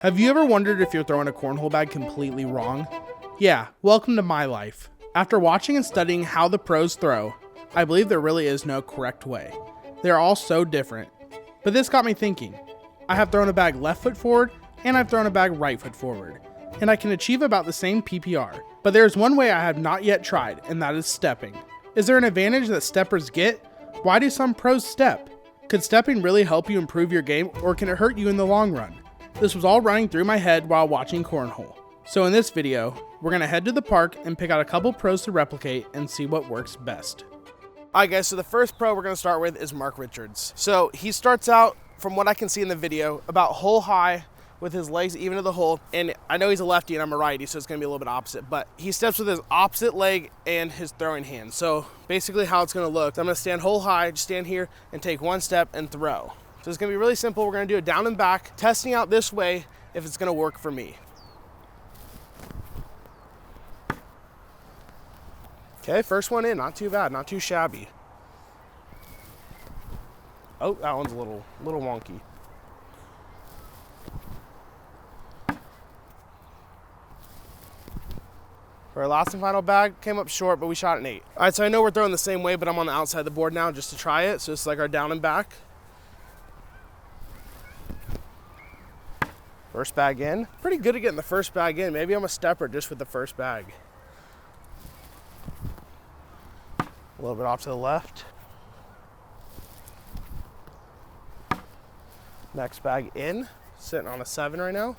Have you ever wondered if you're throwing a cornhole bag completely wrong? Yeah, welcome to my life. After watching and studying how the pros throw, I believe there really is no correct way. They're all so different. But this got me thinking. I have thrown a bag left foot forward, and I've thrown a bag right foot forward. And I can achieve about the same PPR. But there's one way I have not yet tried, and that is stepping. Is there an advantage that steppers get? Why do some pros step? Could stepping really help you improve your game, or can it hurt you in the long run? This was all running through my head while watching Cornhole. So in this video, we're going to head to the park and pick out a couple pros to replicate and see what works best. Alright guys, so the first pro we're going to start with is Mark Richards. So he starts out, from what I can see in the video, about hole high with his legs even to the hole. And I know he's a lefty and I'm a righty, so it's going to be a little bit opposite. But he steps with his opposite leg and his throwing hand. So basically how it's going to look, I'm going to stand hole high, just stand here and take one step and throw. So it's gonna be really simple. We're gonna do it down and back, testing out this way if it's gonna work for me. Okay, first one in, not too bad, not too shabby. Oh, that one's a little wonky. For our last and final bag, came up short, but we shot an 8. All right, so I know we're throwing the same way, but I'm on the outside of the board now just to try it. So it's like our down and back. First bag in. Pretty good at getting the first bag in. Maybe I'm a stepper just with the first bag. A little bit off to the left. Next bag in. Sitting on a 7 right now.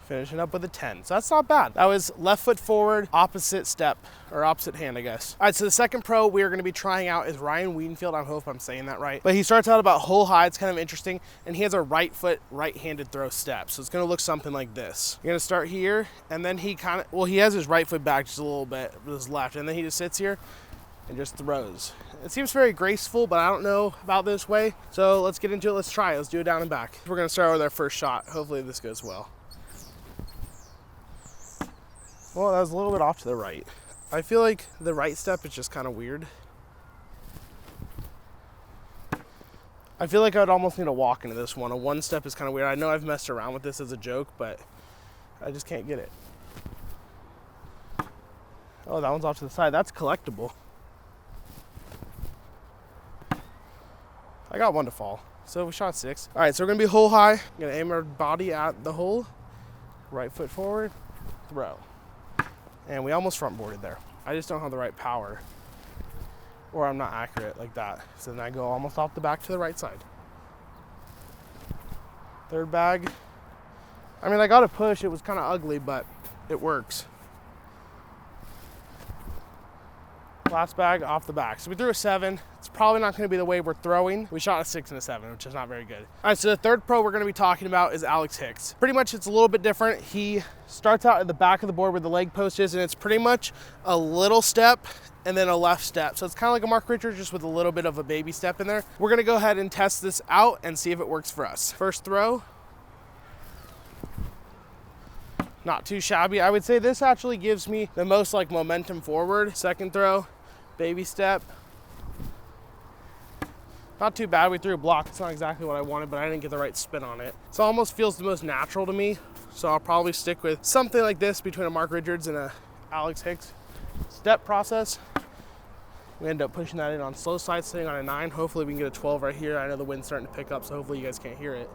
Finishing up with a 10. So that's not bad. That was left foot forward, opposite step, or opposite hand, I guess. All right, so the second pro we are gonna be trying out is Wenfield. I hope I'm saying that right. But he starts out about hole high. It's kind of interesting. And he has a right foot, right-handed throw step. So it's gonna look something like this. You're gonna start here, and then he kind of, well, he has his right foot back just a little bit with his left, and then he just sits here and just throws. It seems very graceful, but I don't know about this way. So let's get into it, let's try it. Let's do it down and back. We're gonna start with our first shot. Hopefully this goes well. Well, that was a little bit off to the right. I feel like the right step is just kind of weird. I feel like I'd almost need to walk into this one. A one step is kind of weird. I know I've messed around with this as a joke, but I just can't get it. Oh, that one's off to the side. That's collectible. I got one to fall. So we shot 6. All right, so we're gonna be hole high. I'm gonna aim our body at the hole. Right foot forward, throw. And we almost front boarded there. I just don't have the right power, or I'm not accurate like that. So then I go almost off the back to the right side. Third bag. I mean, I got a push. It was kind of ugly, but it works. Last bag off the back. So we threw a 7. It's probably not going to be the way we're throwing. We shot a 6 and a 7, which is not very good. All right, so the third pro we're going to be talking about is Hicks. Pretty much it's a little bit different. He starts out at the back of the board where the leg post is, and it's pretty much a little step and then a left step. So it's kind of like a Mark Richards, just with a little bit of a baby step in there. We're going to go ahead and test this out and see if it works for us. First throw. Not too shabby. I would say this actually gives me the most like momentum forward. Second throw. Baby step. Not too bad. We threw a block. It's not exactly what I wanted, but I didn't get the right spin on it. So it almost feels the most natural to me. So I'll probably stick with something like this between a Mark Richards and a Hicks step process. We end up pushing that in on slow side, sitting on a 9. Hopefully we can get a 12 right here. I know the wind's starting to pick up, so hopefully you guys can't hear it.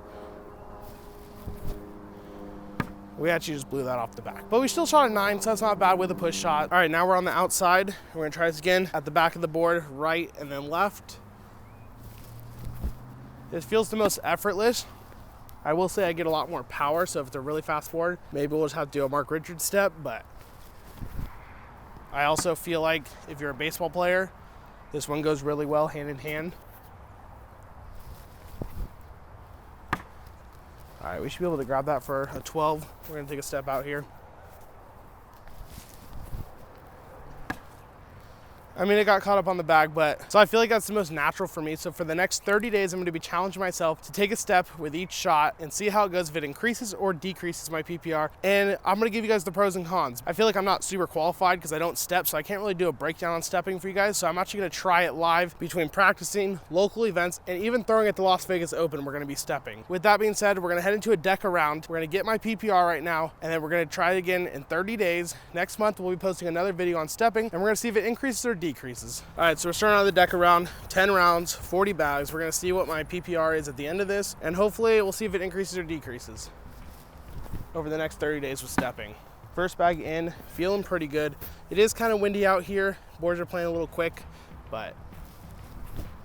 We actually just blew that off the back. But we still shot a 9, so that's not bad with a push shot. All right, now we're on the outside. We're gonna try this again at the back of the board, right and then left. It feels the most effortless. I will say I get a lot more power, so if it's a really fast forward, maybe we'll just have to do a Mark Richards step, but I also feel like if you're a baseball player, this one goes really well hand in hand. All right, we should be able to grab that for a 12. We're gonna take a step out here. I mean, it got caught up on the bag, but so I feel like that's the most natural for me. So for the next 30 days, I'm gonna be challenging myself to take a step with each shot and see how it goes, if it increases or decreases my PPR. And I'm gonna give you guys the pros and cons. I feel like I'm not super qualified because I don't step, so I can't really do a breakdown on stepping for you guys. So I'm actually gonna try it live between practicing, local events, and even throwing at the Las Vegas Open, we're gonna be stepping. With that being said, we're gonna head into a deck around. We're gonna get my PPR right now, and then we're gonna try it again in 30 days. Next month, we'll be posting another video on stepping, and we're gonna see if it increases or decreases. All right, so we're starting out the deck around, 10 rounds, 40 bags. We're gonna see what my PPR is at the end of this, and hopefully we'll see if it increases or decreases over the next 30 days with stepping. First bag in, feeling pretty good. It is kind of windy out here. Boards are playing a little quick, but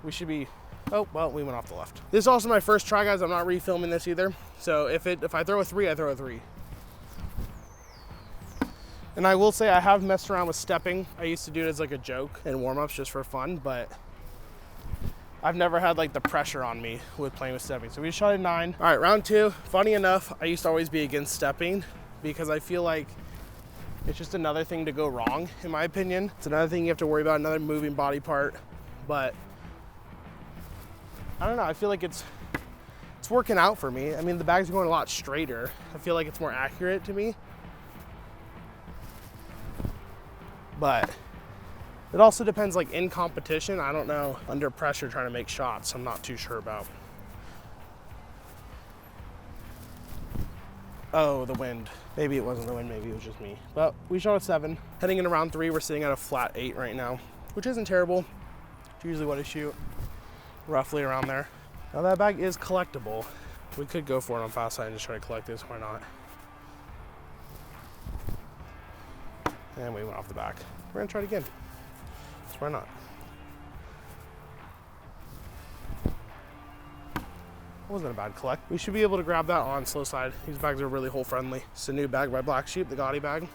we should be, oh, well, we went off the left. This is also my first try, guys. I'm not refilming this either. So if I throw a 3, I throw a 3. And I will say I have messed around with stepping. I used to do it as like a joke and warm-ups just for fun, but I've never had like the pressure on me with playing with stepping. So we shot a 9. All right, round 2. Funny enough, I used to always be against stepping because I feel like it's just another thing to go wrong, in my opinion. It's another thing you have to worry about, another moving body part. But I don't know, I feel like it's working out for me. I mean, the bag's going a lot straighter. I feel like it's more accurate to me. But it also depends, like in competition, I don't know, under pressure trying to make shots, I'm not too sure about. Oh, the wind. Maybe it wasn't the wind, maybe it was just me. But we shot a 7. Heading into round 3, we're sitting at a flat 8 right now, which isn't terrible. It's usually what I shoot, roughly around there. Now that bag is collectible. We could go for it on fast side and just try to collect this, why not? And we went off the back. We're gonna try it again. So why not? Wasn't a bad collect. We should be able to grab that on slow side. These bags are really hole friendly. It's a new bag by Black Sheep, the Gotti bag.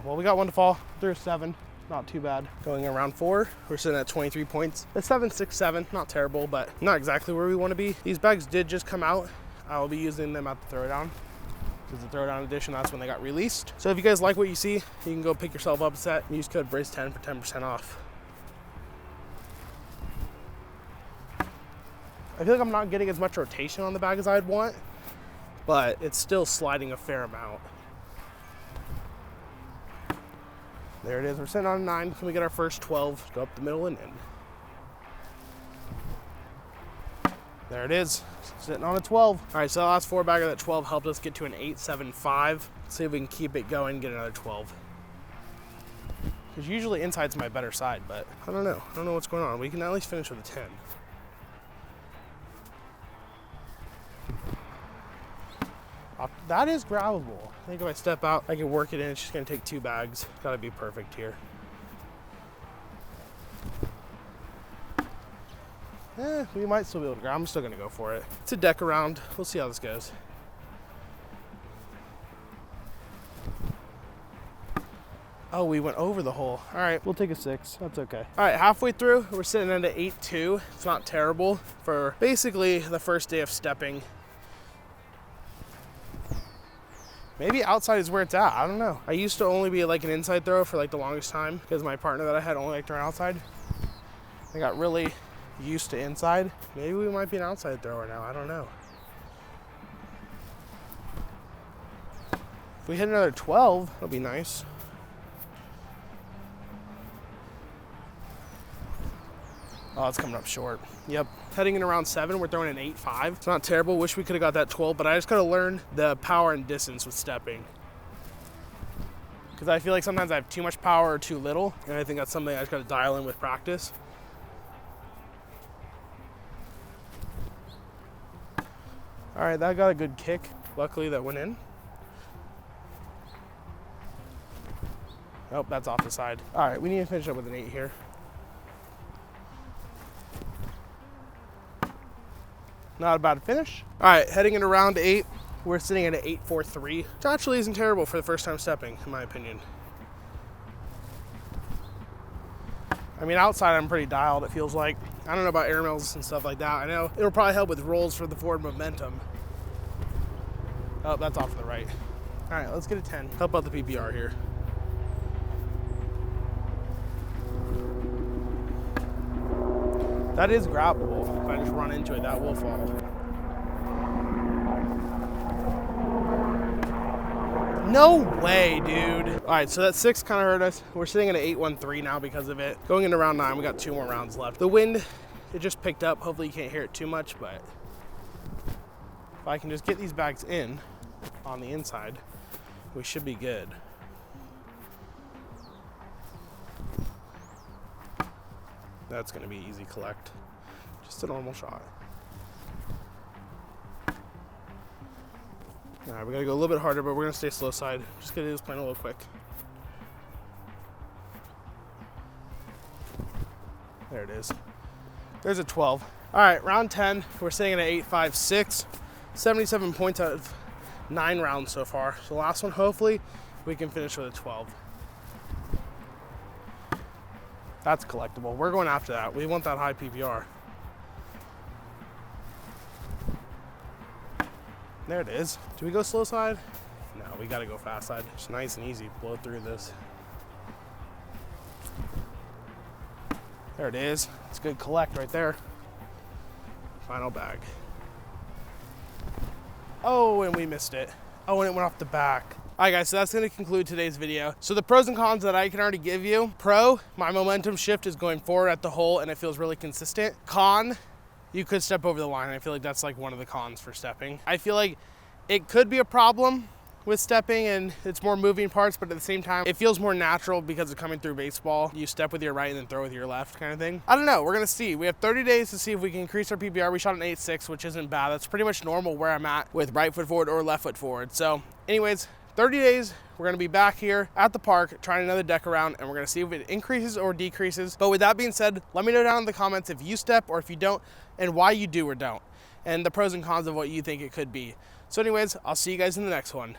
Well, we got one to fall. Threw a 7. Not too bad. Going in round 4, we're sitting at 23 points. A 7.67, not terrible, but not exactly where we want to be. These bags did just come out. I will be using them at the throwdown. Because the throwdown edition, that's when they got released. So if you guys like what you see, you can go pick yourself up a set and use code BRIZ10 for 10% off. I feel like I'm not getting as much rotation on the bag as I'd want, but it's still sliding a fair amount. There it is, we're sitting on a 9. Can we get our first 12? Go up the middle and in. There it is, sitting on a 12. All right, so the last 4 bagger, that 12 helped us get to an 8.75. Let's see if we can keep it going, get another 12. Because usually inside's my better side, but I don't know. I don't know what's going on. We can at least finish with a 10. That is grabbable. I think if I step out, I can work it in. It's just gonna take 2 bags. Gotta be perfect here. We might still be able to grab. I'm still gonna go for it. It's a deck around. We'll see how this goes. Oh, we went over the hole. All right, we'll take a 6. That's okay. All right, halfway through, we're sitting at an 8.2. It's not terrible for basically the first day of stepping. Maybe outside is where it's at. I don't know. I used to only be like an inside thrower for like the longest time because my partner that I had only liked to run outside. I got really used to inside. Maybe we might be an outside thrower now. I don't know. If we hit another 12, that'll be nice. Oh, it's coming up short. Yep. Heading in around 7, we're throwing an 8.5. It's not terrible. Wish we could have got that 12, but I just gotta learn the power and distance with stepping. Because I feel like sometimes I have too much power or too little, and I think that's something I just gotta dial in with practice. All right, that got a good kick. Luckily that went in. Oh, that's off the side. All right, we need to finish up with an 8 here. Not a bad finish. All right, heading into round 8, we're sitting at an 8.43, which actually isn't terrible for the first time stepping, in my opinion. I mean, outside I'm pretty dialed, it feels like. I don't know about air mills and stuff like that. I know it'll probably help with rolls for the forward momentum. Oh, that's off to the right. All right, let's get a 10. Help out the PPR here. That is grabbable. If I just run into it, that will fall. No way, dude. All right, so that 6 kind of hurt us. We're sitting at an 8-1-3 now because of it. Going into round 9, we got 2 more rounds left. The wind, it just picked up. Hopefully you can't hear it too much, but if I can just get these bags in on the inside, we should be good. That's gonna be easy collect. Just a normal shot. All right, we gotta go a little bit harder, but we're gonna stay slow side. Just gonna do this plane a little quick. There it is. There's a 12. All right, round 10. We're sitting at an 8.56. 77 points out of 9 rounds so far. So the last one, hopefully, we can finish with a 12. That's collectible. We're going after that. We want that high PPR. There it is. Do we go slow side? No, we gotta go fast side. It's nice and easy. Blow through this. There it is. It's a good collect right there. Final bag. Oh, and we missed it. Oh, and it went off the back. All right, guys, so that's gonna conclude today's video. So the pros and cons that I can already give you. Pro, my momentum shift is going forward at the hole and it feels really consistent. Con, you could step over the line. I feel like that's like one of the cons for stepping. I feel like it could be a problem with stepping and it's more moving parts, but at the same time, it feels more natural because of coming through baseball. You step with your right and then throw with your left kind of thing. I don't know, we're gonna see. We have 30 days to see if we can increase our PPR. We shot an 8.6, which isn't bad. That's pretty much normal where I'm at with right foot forward or left foot forward. So anyways, 30 days, we're gonna be back here at the park trying another deck around and we're gonna see if it increases or decreases. But with that being said, let me know down in the comments if you step or if you don't and why you do or don't and the pros and cons of what you think it could be. So anyways, I'll see you guys in the next one.